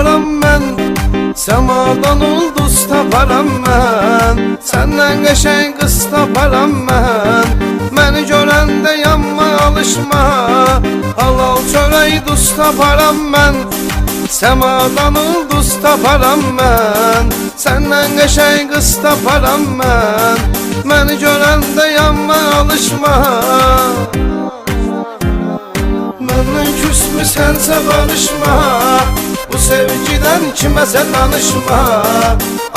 taparam mən, səmadan ulduz taparam mən. Səndən qəşəng qız taparam mən. Məni görəndə yanma alışma, halal çörək duz taparam mən. Səmadan ulduz taparam mən. Səndən qəşəng qız taparam mən. Məni görəndə yanma alışma. Məndən küsmüsənsə barışma, bu sevgidən kiməsə danışma.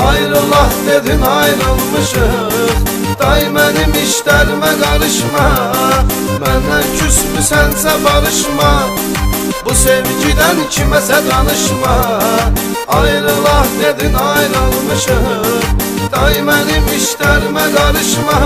Ayrılaq dedin ayrılmışıq, day mənim işlərimə qarışma. Məndən küsmüsənsə barışma, bu sevgidən kiməsə danışma. Ayrılaq dedin ayrılmışıq, day mənim işlərimə qarışma.